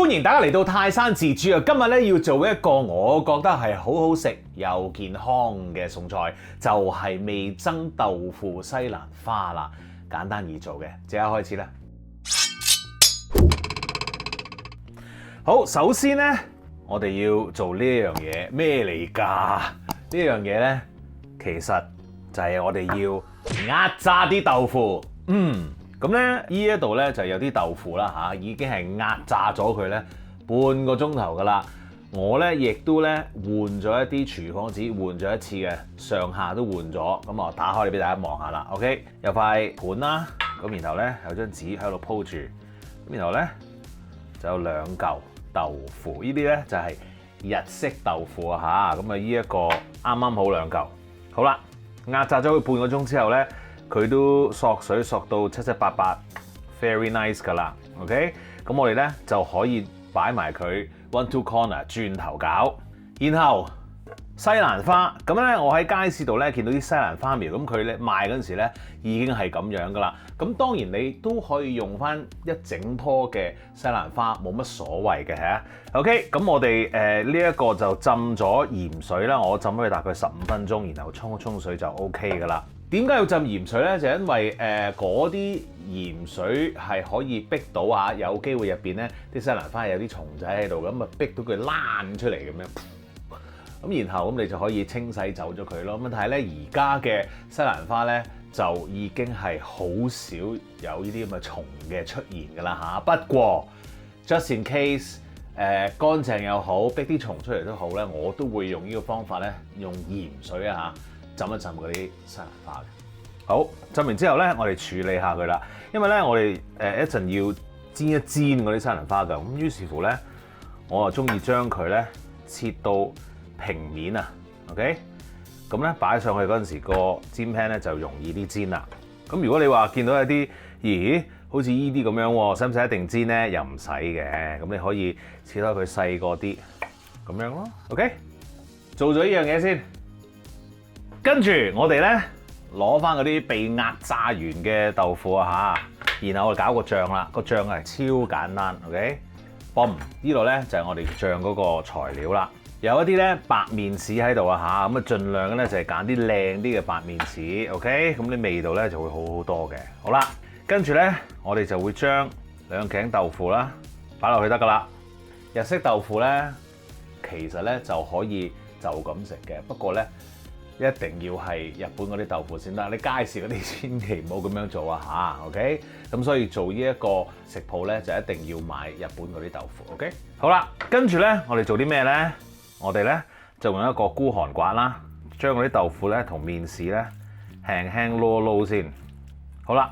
歡迎大家嚟到泰山自助啊！今日咧要做一個我覺得係好好食又健康嘅餸菜，就係味噌豆腐西蘭花啦。簡單易做嘅，即刻開始啦！好，首先咧，我哋要做呢一樣嘢，咩嚟㗎？呢樣嘢咧，其實就係我哋要壓榨啲豆腐。咁咧，呢一度咧就有啲豆腐啦嚇，已經係壓榨咗佢咧半個鐘頭噶啦。我咧亦都咧換咗一啲廚房紙，換咗一次嘅，上下都換咗。咁我打開嚟俾大家望下啦。OK， 有塊盤啦，咁然後咧有張紙喺度鋪住，咁然後咧就有兩嚿豆腐，呢啲咧就係日式豆腐啊嚇。咁啊呢一個啱啱好兩嚿。好啦，壓榨咗佢半個鐘之後咧，佢都索水索到七七八八 ，very nice 噶啦 ，OK， 咁我哋咧就可以擺埋佢 one two corner 轉頭搞，然後西蘭花，咁咧我喺街市度咧見到啲西蘭花苗，咁佢咧賣嗰陣時咧已經係咁樣噶啦，咁當然你都可以用翻一整棵嘅西蘭花，冇乜所謂嘅嚇 ，OK， 咁我哋呢一個就浸咗鹽水啦，我浸咗佢大概15分鐘，然後沖一沖水就 OK 噶啦。點解要浸鹽水咧？就因為嗰啲鹽水係可以逼到啊，有機會入邊咧啲西蘭花有啲蟲仔喺度，咁啊逼到佢躝出嚟咁樣。咁然後咁你就可以清洗走咗佢咯。咁但係咧而家嘅西蘭花咧就已經係好少有呢啲咁嘅蟲嘅出現㗎啦嚇。不過 just in case 乾淨又好，逼啲蟲出嚟都好咧，我都會用呢個方法咧，用鹽水啊嚇。浸一浸嗰啲西蘭花嘅，好浸完之後咧，我哋處理下佢啦。因為咧，我哋一陣要煎一煎嗰啲西蘭花㗎。咁於是乎咧，我啊中意將佢咧切到平面啊。OK， 咁咧擺上去嗰陣時，個煎 pan 咧就容易啲煎啦。咁如果你話見到有啲，咦，好似依啲咁樣喎，使唔使一定煎咧？又唔使嘅。咁你可以切開佢細個啲，咁樣咯。OK， 做咗呢樣嘢先。跟住我哋咧攞翻嗰啲被壓榨完嘅豆腐啊嚇，然後我哋搞個醬啦，個醬係超簡單 ，OK，boom， 呢度咧就係我哋醬嗰個材料啦。有一啲咧白面豉喺度啊嚇，咁啊盡量咧就係揀啲靚啲嘅白面豉 ，OK，咁啲味道咧就會好好多嘅。好啦，跟住咧我哋就會將兩頸豆腐啦擺落去得噶啦。日式豆腐咧其實咧就可以就咁食嘅，不過咧，一定要係日本嗰啲豆腐先得，你街市嗰啲千祈唔好咁樣做啊嚇 ，OK？咁所以做呢一個食譜咧，就一定要買日本嗰啲豆腐 ，OK？ 好啦，跟住咧，我哋做啲咩咧？我哋咧就用一個孤寒刮啦，將嗰啲豆腐咧同面豉咧輕輕撈一撈先。好啦，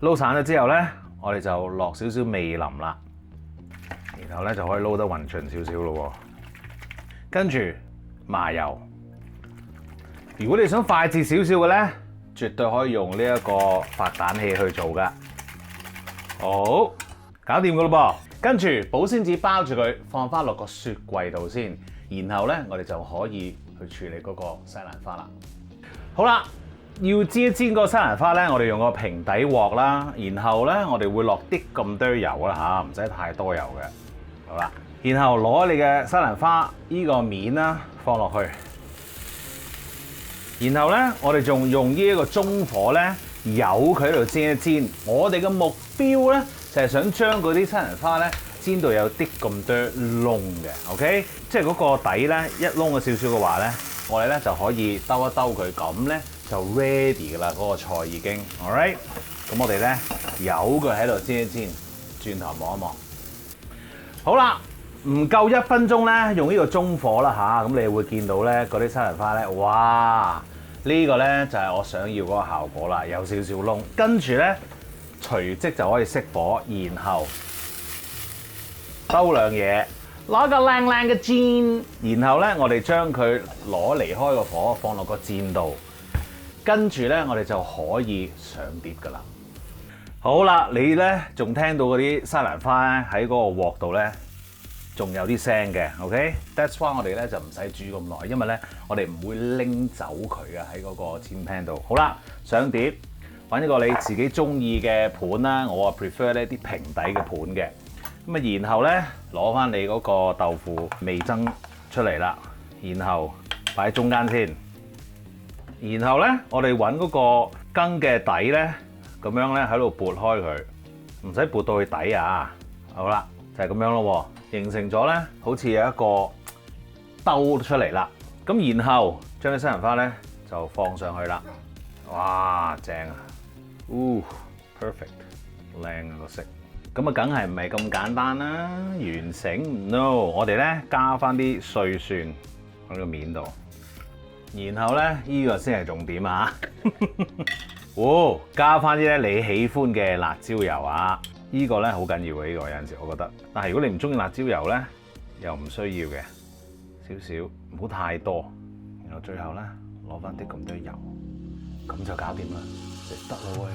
撈散咗之後咧，我哋就落少少味淋啦，然後咧就可以撈得勻順少少咯。跟住麻油。如果你想快捷少少嘅咧，絕對可以用呢一個發蛋器去做噶。好，搞掂噶咯噃。跟住保鮮紙包住佢，放翻落個雪櫃度先。然後咧，我哋就可以去處理嗰個西蘭花啦。好啦，要煎一煎個西蘭花咧，我哋用個平底鑊啦。然後咧，我哋會落啲咁多油啦嚇，唔使太多油嘅。好啦，然後攞你嘅西蘭花依個面啦，放落去。然後咧，我哋仲用呢一個中火咧，由佢喺度煎一煎。我哋嘅目標咧，就係想將嗰啲西蘭花咧煎到有啲咁多窿嘅 ，OK？ 即係嗰個底咧一窿咗少少嘅話咧，我哋咧就可以兜一兜佢，咁咧就 ready 㗎啦，嗰個菜已經 ，alright？ 咁我哋咧由佢喺度煎一煎，轉頭望一望。好啦。唔夠1分鐘咧，用呢個中火啦嚇，咁你會見到咧嗰啲西蘭花咧，哇！呢個咧就係我想要嗰個效果啦，有少少燶。跟住咧，隨即就可以熄火，然後收兩嘢，攞個靚靚嘅煎，然後咧我哋將佢攞離開個火，放落個煎度，跟住咧我哋就可以上碟噶啦。好啦，你咧仲聽到嗰啲西蘭花喺嗰個鑊度咧？仲有啲聲嘅 ，OK？That's why 我哋咧就唔使煮咁耐，因為咧我哋唔會拎走佢嘅喺嗰個煎 pan 度。好啦，上碟，揾一個你自己中意嘅盤啦，我啊 prefer 呢啲平底嘅盤嘅。咁啊，然後咧攞翻你嗰個豆腐味噌出嚟啦，然後擺喺中間先。然後咧，我哋揾嗰個羹嘅底咧，咁樣咧喺度撥開佢，唔使撥到去底啊。好啦，就係咁樣咯，形成咗咧，好似有一個兜出嚟啦。咁然後將啲西蘭花咧就放上去啦。哇，正啊！perfect， 靚啊個色。咁啊，梗係唔係咁簡單啦？完成 ？No， 我哋咧加翻啲碎蒜喺個面度。然後咧，呢個先係重點啊！加翻啲咧你喜歡嘅辣椒油啊！呢個咧好緊要嘅，呢個有陣時我覺得。但係如果你唔中意辣椒油咧，又唔需要嘅，少少，唔好太多。然後最後咧攞翻啲咁多油，咁就搞掂啦，食得啦喂！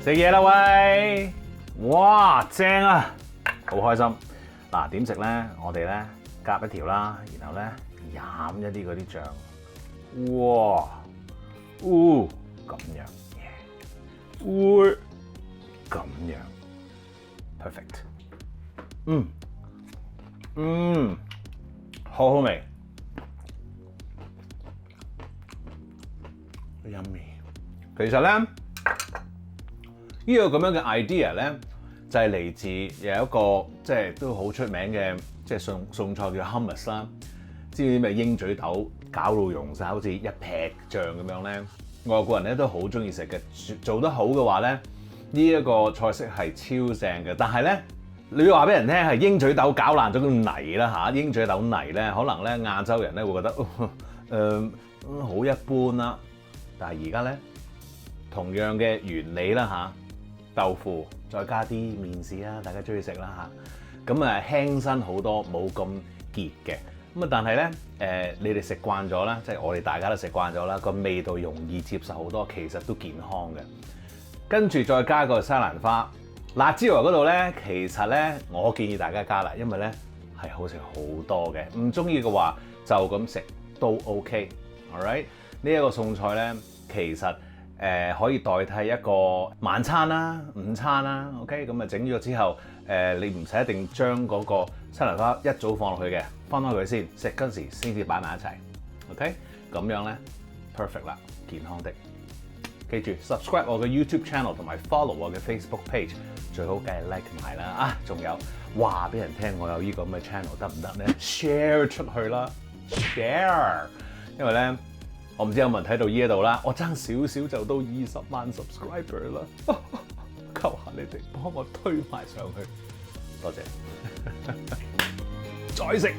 食嘢啦喂！哇，正啊，好開心！嗱，點食咧？我哋咧夾一條啦，然後咧飲一啲嗰啲醬。哇！咁樣，咁樣 ，perfect。好好味。Yummy。其實咧，呢個咁樣嘅 idea 咧，就係嚟自有一個即係都好出名嘅即係餸菜叫 hummus 啦。知唔知咩鷹嘴豆搞到溶晒，好似一劈醬咁樣咧？外國人咧都好中意食嘅，做得好嘅話咧，呢一個菜式係超正嘅。但係咧，你要話俾人聽係鷹嘴豆搞爛咗個泥啦嚇，鷹嘴豆泥咧，可能咧亞洲人咧會覺得好一般啦。但係而家咧，同樣嘅原理啦嚇，豆腐再加啲麵豉啦，大家中意食啦嚇，咁啊輕身好多，冇咁結嘅。咁啊，但係咧，你哋食慣咗啦，即係我哋大家都食慣咗啦，個味道容易接受好多，其實都健康嘅。跟住再加個西蘭花、辣椒油嗰度咧，其實咧我建議大家加啦，因為咧係好食好多嘅。唔中意嘅話就咁食都 OK。Alright， 呢一個餸菜咧，其實可以代替一個晚餐啦、午餐啦。OK， 咁啊整咗之後，你唔使一定將嗰個西蘭花一早放落去嘅，分開佢先，食嗰時先至擺埋一齊。OK， 咁樣咧 perfect 啦，健康的。記住 subscribe 我嘅 YouTube channel 同埋 follow 我嘅 Facebook page， 最好梗係 like 埋啦。啊，仲有話俾人聽我有呢個咁嘅 channel 得唔得咧 ？Share 出去啦 ，share， 因為咧我唔知有冇人睇到呢一度啦，我爭少少就到20萬 subscriber 啦，求下你哋幫我推埋上去，多謝，再食。